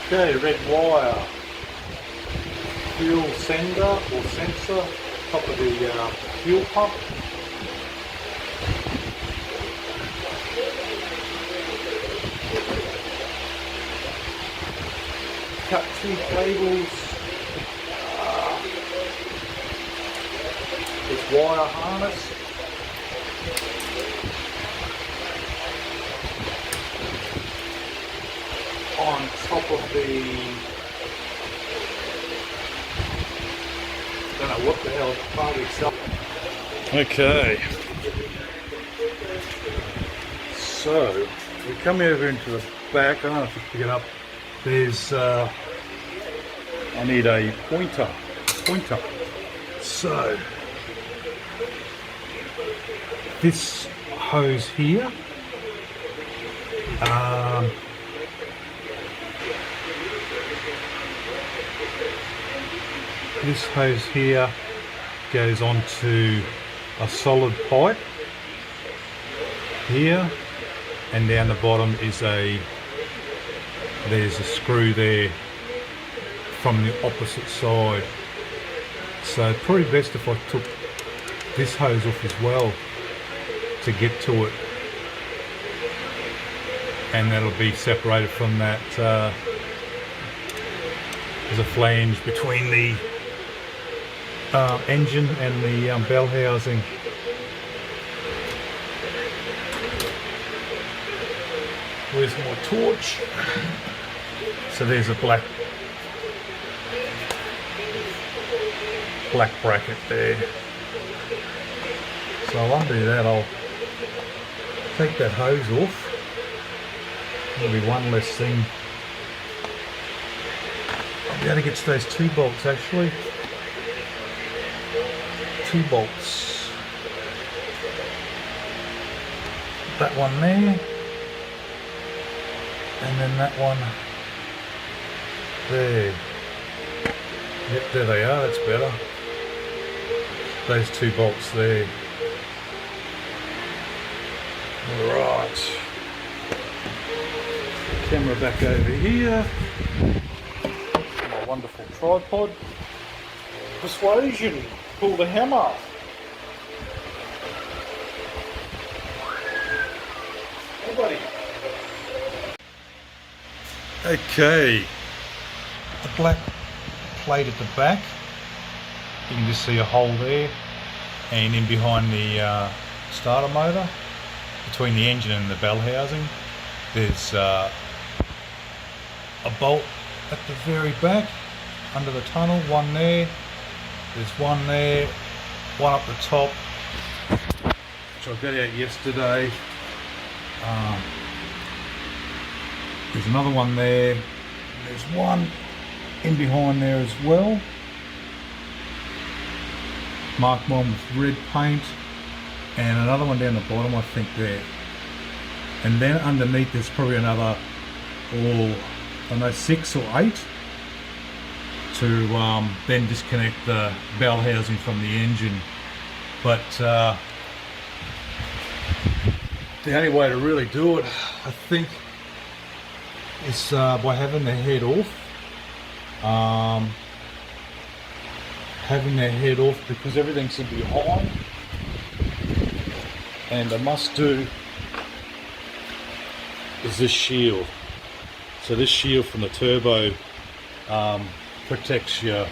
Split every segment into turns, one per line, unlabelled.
Okay, red wire, fuel sender or sensor, top of the fuel pump. Cut 2 cables. This wire harness. On top of the, don't know what the hell part itself. Okay, so we come over into the back. I don't know if you pick it up. There's I need a pointer. So this hose here. This hose here goes onto a solid pipe here, and down the bottom is there's a screw there from the opposite side. So probably best if I took this hose off as well to get to it, and that'll be separated from that. There's a flange between the engine and the bell housing. Where's my torch? So there's a black bracket there. So I'll undo that. I'll take that hose off. There'll be one less thing. I'll be able to get to those 2 bolts actually. 2 bolts. That one there, and then that one there. Yep, there they are, that's better. Those 2 bolts there. Alright. Camera back over here. My wonderful tripod. Persuasion. Pull the hammer. Hey buddy. Okay. The black plate at the back. You can just see a hole there, and in behind the starter motor, between the engine and the bell housing, there's a bolt at the very back under the tunnel. One there. There's one there, one up the top, which I got out yesterday. There's another one there. There's one in behind there as well. Marked one with red paint, and another one down the bottom, I think there. And then underneath there's probably another, I don't know, 6 or 8. To then disconnect the bell housing from the engine. But the only way to really do it, I think, is by having the head off. Having their head off, because everything's in behind. And a must do is this shield. So this shield from the turbo protects your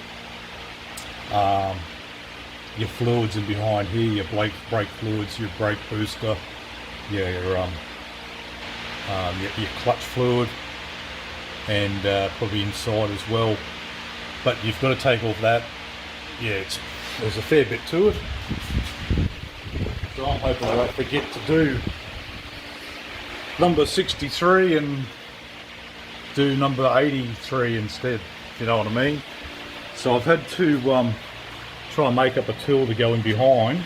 fluids in behind here, your brake fluids, your brake booster, your clutch fluid, and probably inside as well. But you've got to take off that. Yeah, there's a fair bit to it. So I'm hoping I don't forget to do number 63 and do number 83 instead, if you know what I mean. So I've had to try and make up a tool to go in behind.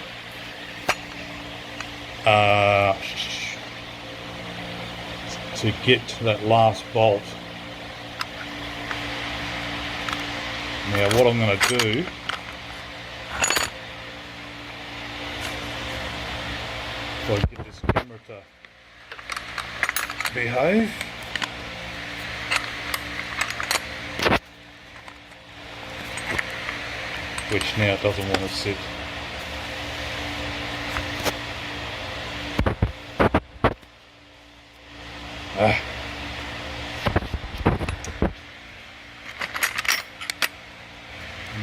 To get to that last bolt. Now what I'm going to do, if I get this camera to behave, which now it doesn't want to sit.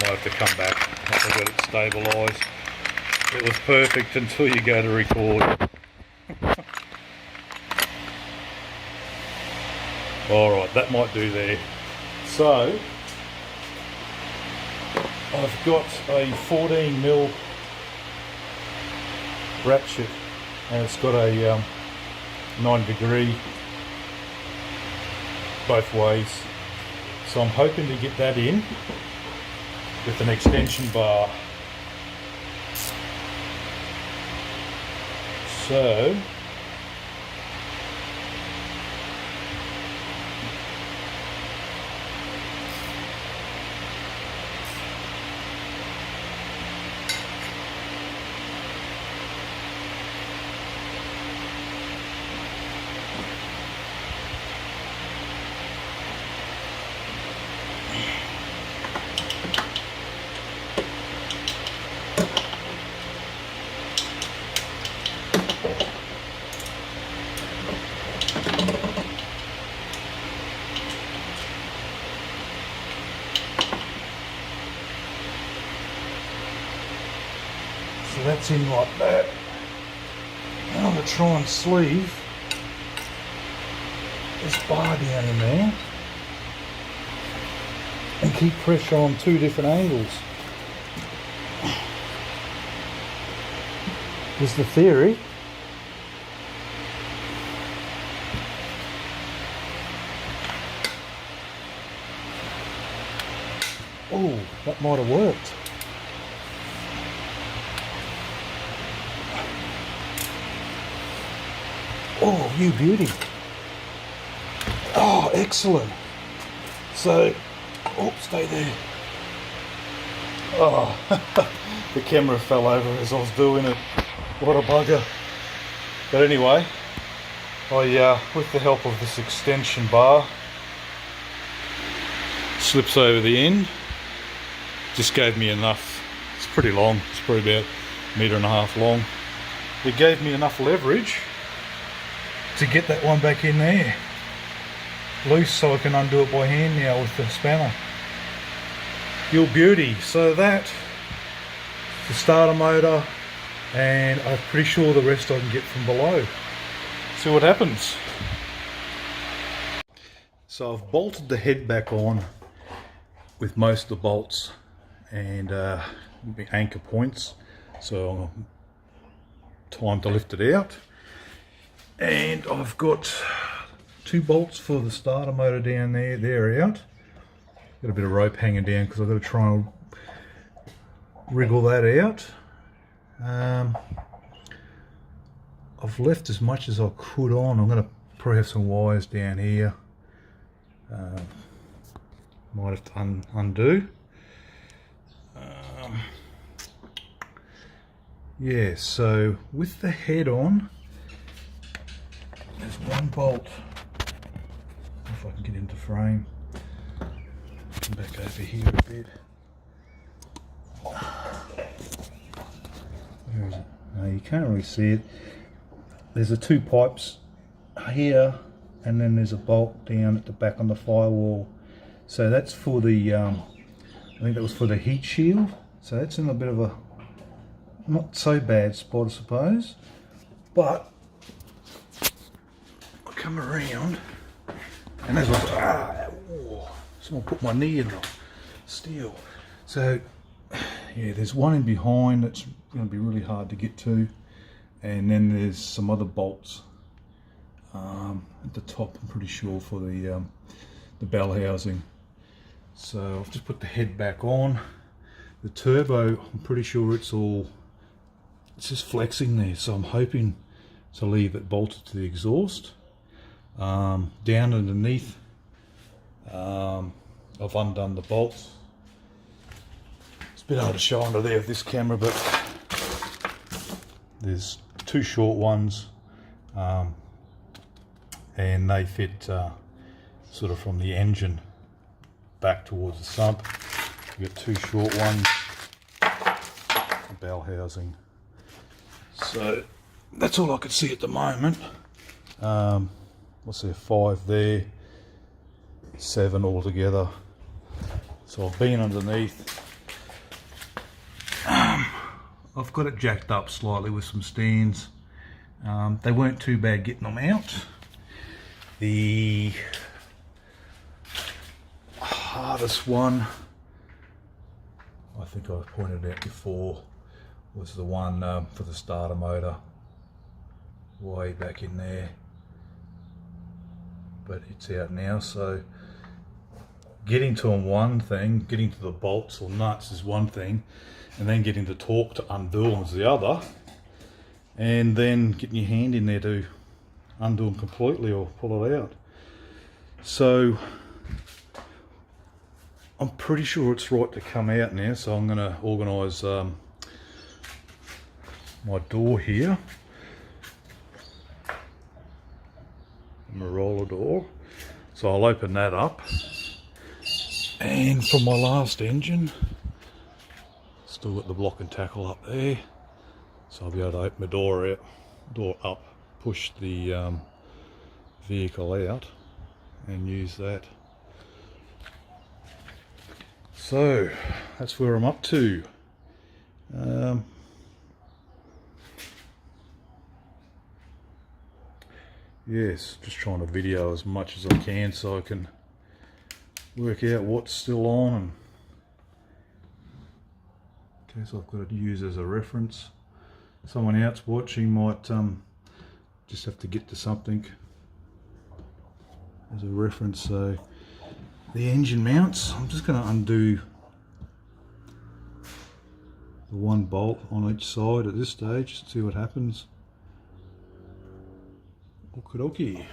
Might have to come back once I got it stabilised. It was perfect until you go to record. Alright, that might do there. So, I've got a 14mm ratchet and it's got a 90° both ways. So I'm hoping to get that in with an extension bar. So that's in like that. Now I'm going to try and sleeve this bar down in there and keep pressure on two different angles. Is the theory. Oh, that might have worked. Oh, you beauty. Oh, excellent. So, oh, stay there. Oh, the camera fell over as I was doing it. What a bugger. But anyway, I, with the help of this extension bar, slips over the end, just gave me enough. It's pretty long, it's probably about 1.5 meters long. It gave me enough leverage to get that one back in there loose so I can undo it by hand now with the spanner. Your beauty. So that, the starter motor, and I'm pretty sure the rest I can get from below. See what happens. So I've bolted the head back on with most of the bolts and the anchor points, so time to lift it out. And I've got 2 bolts for the starter motor down there, they're out. Got a bit of rope hanging down because I've got to try and wriggle that out. I've left as much as I could on. I'm going to probably have some wires down here. Might have to undo. Yeah, so with the head on, there's 1 bolt. If I can get into frame. Come back over here a bit. Where is it? No, you can't really see it. There's the 2 pipes here, and then there's a bolt down at the back on the firewall. So that's for the, I think that was for the heat shield. So that's in a bit of a not so bad spot, I suppose. But I come around, and as I someone put my knee in the steel. So yeah, there's one in behind that's going to be really hard to get to, and then there's some other bolts at the top, I'm pretty sure, for the bell housing. So I've just put the head back on. The turbo, I'm pretty sure it's just flexing there, so I'm hoping to leave it bolted to the exhaust. Down underneath, I've undone the bolts. It's a bit hard to show under there with this camera, but there's 2 short ones, and they fit sort of from the engine back towards the sump. You've got 2 short ones, bell housing. So that's all I could see at the moment. What's there, 5 there, 7 altogether. So I've been underneath. I've got it jacked up slightly with some stands. They weren't too bad getting them out. The hardest one, I think I pointed out before, was the one for the starter motor, way back in there, but it's out now. So getting to them one thing, getting to the bolts or nuts is one thing, and then getting the torque to undo them is the other, and then getting your hand in there to undo them completely or pull it out. So I'm pretty sure it's right to come out now, so I'm going to organise my door here, my roller door. So I'll open that up, and from my last engine, still got the block and tackle up there, so I'll be able to open my door up, push the vehicle out and use that. So that's where I'm up to. Yes, just trying to video as much as I can so I can work out what's still on, and in case I've got to use as a reference. Someone else watching might just have to get to something as a reference. So the engine mounts, I'm just going to undo the one bolt on each side at this stage, see what happens. Okie dokie.